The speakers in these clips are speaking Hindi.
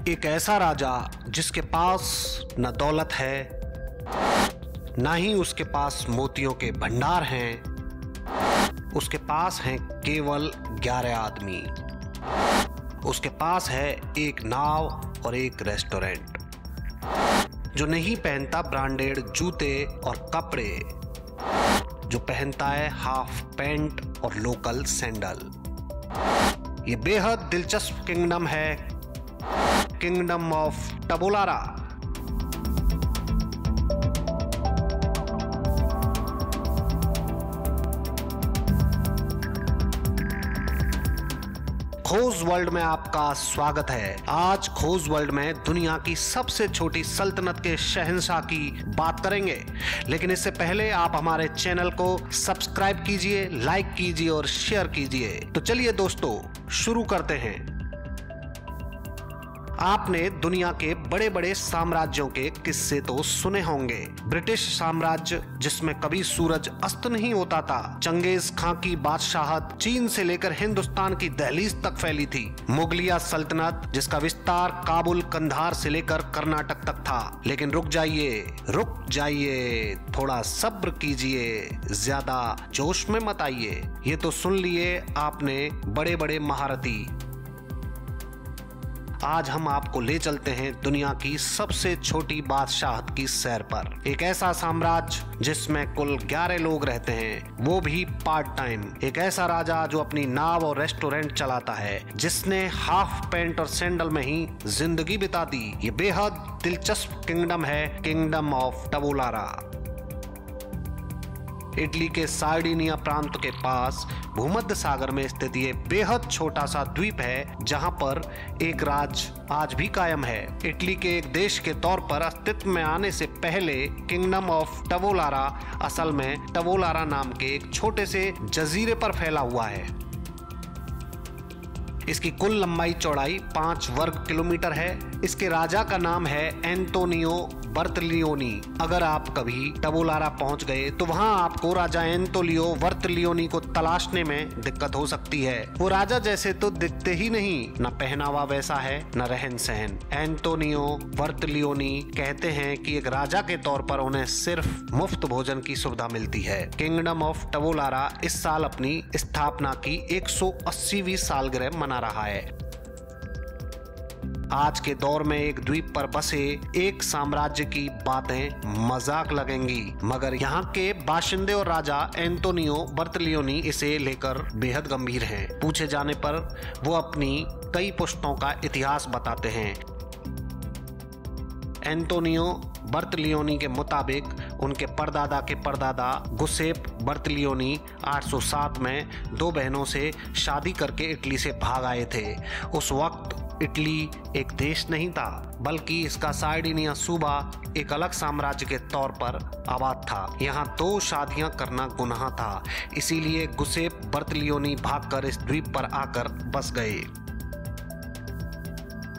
एक ऐसा राजा जिसके पास न दौलत है, ना ही उसके पास मोतियों के भंडार हैं। उसके पास हैं केवल 11 आदमी। उसके पास है एक नाव और एक रेस्टोरेंट, जो नहीं पहनता ब्रांडेड जूते और कपड़े, जो पहनता है हाफ पैंट और लोकल सैंडल। ये बेहद दिलचस्प किंगडम है, किंगडम ऑफ टबोलारा। खोज वर्ल्ड में आपका स्वागत है। आज खोज वर्ल्ड में दुनिया की सबसे छोटी सल्तनत के शहंशाह की बात करेंगे, लेकिन इससे पहले आप हमारे चैनल को सब्सक्राइब कीजिए, लाइक कीजिए और शेयर कीजिए। तो चलिए दोस्तों, शुरू करते हैं। आपने दुनिया के बड़े बड़े साम्राज्यों के किस्से तो सुने होंगे। ब्रिटिश साम्राज्य, जिसमें कभी सूरज अस्त नहीं होता था। चंगेज खां की बादशाहत चीन से लेकर हिंदुस्तान की दहलीज तक फैली थी। मुगलिया सल्तनत, जिसका विस्तार काबुल, कंधार से लेकर कर्नाटक तक था। लेकिन रुक जाइए, थोड़ा सब्र कीजिए, ज्यादा जोश में मत आइए। ये तो सुन लिए आपने बड़े बड़े महारथी। आज हम आपको ले चलते हैं दुनिया की सबसे छोटी बादशाहत की सैर पर। एक ऐसा साम्राज्य जिसमें कुल 11 लोग रहते हैं, वो भी पार्ट टाइम। एक ऐसा राजा जो अपनी नाव और रेस्टोरेंट चलाता है, जिसने हाफ पैंट और सैंडल में ही जिंदगी बिता दी। ये बेहद दिलचस्प किंगडम है, किंगडम ऑफ टबोलारा। इटली के सार्डिनिया प्रांत के पास भूमध्य सागर में स्थित ये बेहद छोटा सा द्वीप है, जहां पर एक राज आज भी कायम है। इटली के एक देश के तौर पर अस्तित्व में आने से पहले किंगडम ऑफ टबोलारा असल में टबोलारा नाम के एक छोटे से जजीरे पर फैला हुआ है। इसकी कुल लंबाई चौड़ाई 5 वर्ग किलोमीटर है। इसके राजा का नाम है एंटोनियो बर्तलियोनी। अगर आप कभी टबोलारा पहुंच गए तो वहां आपको राजा एंटोनियो बर्तलियोनी को तलाशने में दिक्कत हो सकती है। वो राजा जैसे तो दिखते ही नहीं, न पहनावा वैसा है, न रहन सहन। एंटोनियो बर्तलियोनी कहते हैं कि एक राजा के तौर पर उन्हें सिर्फ मुफ्त भोजन की सुविधा मिलती है। किंगडम ऑफ टबोलारा इस साल अपनी स्थापना की 180वीं सालगिरह मना रहा है। आज के दौर में एक द्वीप पर बसे एक साम्राज्य की बातें मजाक लगेंगी, मगर यहाँ के बाशिंदे और राजा एंटोनियो बर्तलियोनी इसे लेकर बेहद गंभीर हैं। पूछे जाने पर वो अपनी कई पुश्तों का इतिहास बताते हैं। एंटोनियो बर्तलियोनी के मुताबिक उनके परदादा के परदादा गुसेप बर्तलियोनी 807 में 2 बहनों से शादी करके इटली से भाग आए थे। उस वक्त इटली एक देश नहीं था, बल्कि इसका सार्डिनिया सूबा एक अलग साम्राज्य के तौर पर आबाद था। यहाँ 2 शादियां करना गुनाह था, इसीलिए गुसेप बर्तलियोनी भागकर इस द्वीप पर आकर बस गए।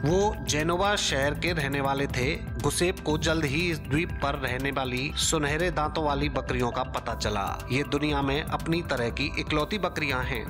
वो जेनोवा शहर के रहने वाले थे। गुसेप को जल्द ही इस द्वीप पर रहने वाली सुनहरे दांतों वाली बकरियों का पता चला। ये दुनिया में अपनी तरह की इकलौती बकरियां हैं।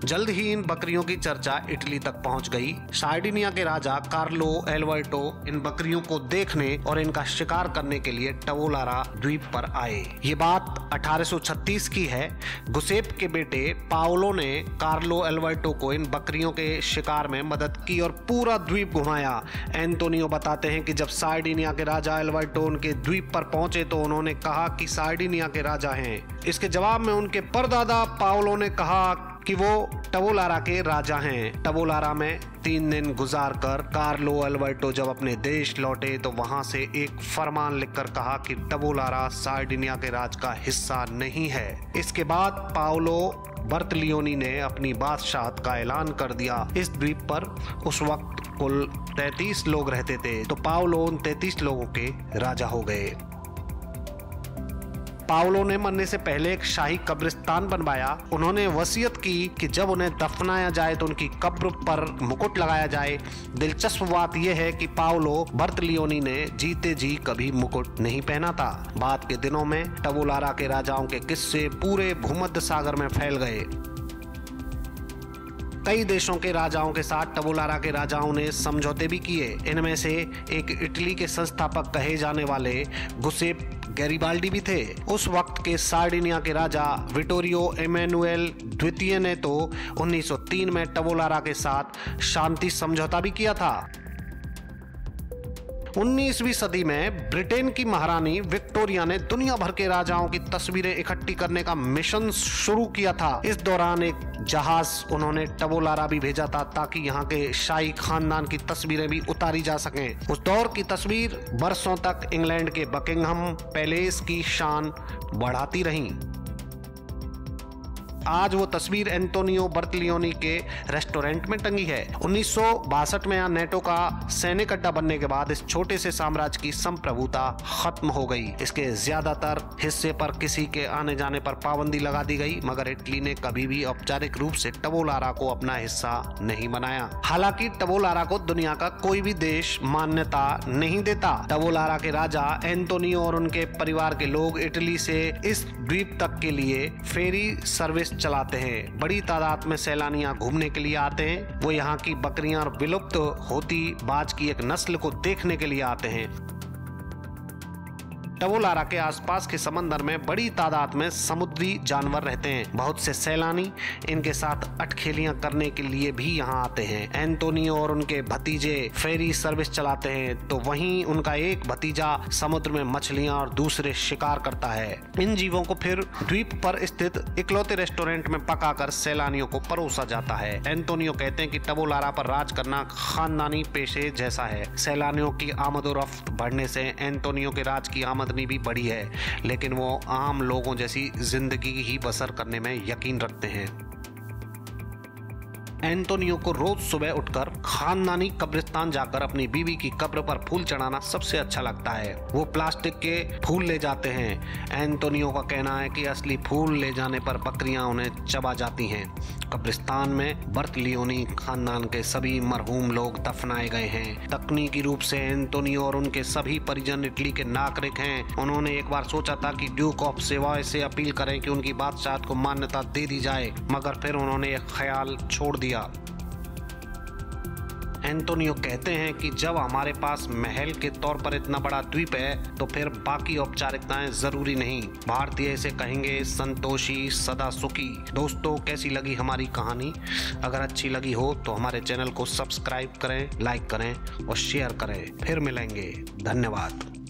जल्द ही इन बकरियों की चर्चा इटली तक पहुंच गई। सार्डिनिया के राजा कार्लो एल्बर्टो इन बकरियों को देखने और इनका शिकार करने के लिए टबोलारा द्वीप पर आए। ये बात 1836 की है। गुसेप के बेटे पाओलो ने कार्लो एल्बर्टो को इन बकरियों के शिकार में मदद की और पूरा द्वीप घुमाया। एंटोनियो बताते हैं कि जब सार्डिनिया के राजा एल्बर्टो उनके द्वीप पर पहुंचे तो उन्होंने कहा कि सार्डिनिया के राजा हैं। इसके जवाब में उनके परदादा पाओलो ने कहा कि वो टबोलारा के राजा हैं। टबोलारा में 3 दिन गुजार कर कार्लो एल्बर्टो जब अपने देश लौटे तो वहां से एक फरमान लिखकर कहा कि टबोलारा सार्डिनिया के राज का हिस्सा नहीं है। इसके बाद पाओलो बर्तलियोनी ने अपनी बादशाहत का ऐलान कर दिया। इस द्वीप पर उस वक्त कुल 33 लोग रहते थे, तो पाओलो उन 33 लोगों के राजा हो गए। पाओलो ने मरने से पहले एक शाही कब्रिस्तान बनवाया। उन्होंने वसीयत की कि जब उन्हें दफनाया जाए तो उनकी कब्र पर मुकुट लगाया जाए। दिलचस्प बात यह है कि पाओलो बर्तलियोनी ने जीते जी कभी मुकुट नहीं पहना था। बाद के दिनों में टबोलारा के राजाओं के किस्से पूरे भूमध्य सागर में फैल गए। कई देशों के राजाओं के साथ टबोलारा के राजाओं ने समझौते भी किए। इनमें से एक इटली के संस्थापक कहे जाने वाले गुसेप गैरिबाल्डी भी थे। उस वक्त के सार्डिनिया के राजा विटोरियो एमेनुएल द्वितीय ने तो 1903 में टबोलारा के साथ शांति समझौता भी किया था। 19वीं सदी में ब्रिटेन की महारानी विक्टोरिया ने दुनिया भर के राजाओं की तस्वीरें इकट्ठी करने का मिशन शुरू किया था। इस दौरान एक जहाज उन्होंने टबोलारा भी भेजा था ताकि यहाँ के शाही खानदान की तस्वीरें भी उतारी जा सकें। उस दौर की तस्वीर बरसों तक इंग्लैंड के बकिंघम पैलेस की शान बढ़ाती रहीं। आज वो तस्वीर एंटोनियो बर्तलियोनी के रेस्टोरेंट में टंगी है। 1962 में यहाँ नेटो का सैनिक अड्डा बनने के बाद इस छोटे से साम्राज्य की संप्रभुता खत्म हो गई। इसके ज्यादातर हिस्से पर किसी के आने जाने पर पाबंदी लगा दी गई, मगर इटली ने कभी भी औपचारिक रूप से टबोलारा को अपना हिस्सा नहीं बनाया। हालांकि टबोलारा को दुनिया का कोई भी देश मान्यता नहीं देता। टबोलारा के राजा एंटोनियो और उनके परिवार के लोग इटली से इस द्वीप तक के लिए फेरी सर्विस चलाते हैं। बड़ी तादाद में सैलानियां घूमने के लिए आते हैं। वो यहाँ की बकरियां और विलुप्त होती बाज की एक नस्ल को देखने के लिए आते हैं। टबोलारा के आसपास के समंदर में बड़ी तादाद में समुद्री जानवर रहते हैं। बहुत से सैलानी इनके साथ अटखेलियां करने के लिए भी यहाँ आते हैं। एंटोनियो और उनके भतीजे फेरी सर्विस चलाते हैं, तो वहीं उनका एक भतीजा समुद्र में मछलियां और दूसरे शिकार करता है। इन जीवों को फिर द्वीप पर स्थित इकलौते रेस्टोरेंट में पकाकर सैलानियों को परोसा जाता है। एंटोनियो कहते हैं कि टबोलारा पर राज करना खानदानी पेशे जैसा है। सैलानियों की आमदोरफ्त बढ़ने से एंटोनियो के राज की आमदनी भी बढ़ी है, लेकिन वो आम लोगों जैसी जिंदगी ही बसर करने में यकीन रखते हैं। एंटोनियो को रोज सुबह उठकर खानदानी कब्रिस्तान जाकर अपनी बीवी की कब्र पर फूल चढ़ाना सबसे अच्छा लगता है। वो प्लास्टिक के फूल ले जाते हैं। एंटोनियो का कहना है कि असली फूल ले जाने पर बकरियां उन्हें चबा जाती हैं। कब्रिस्तान में बर्तलियोनी खानदान के सभी मरहूम लोग दफनाए गए हैं। तकनीकी रूप से एंटोनियो और उनके सभी परिजन इटली के नागरिक हैं। उन्होंने एक बार सोचा था कि ड्यूक ऑफ सेवाय से अपील करें कि उनकी बादशाहत को मान्यता दे दी जाए, मगर फिर उन्होंने एक ख्याल छोड़ दिया। एंटोनियो कहते हैं कि जब हमारे पास महल के तौर पर इतना बड़ा द्वीप है तो फिर बाकी औपचारिकताएं जरूरी नहीं। भारतीय इसे कहेंगे संतोषी सदा सुखी। दोस्तों, कैसी लगी हमारी कहानी? अगर अच्छी लगी हो तो हमारे चैनल को सब्सक्राइब करें, लाइक करें और शेयर करें। फिर मिलेंगे। धन्यवाद।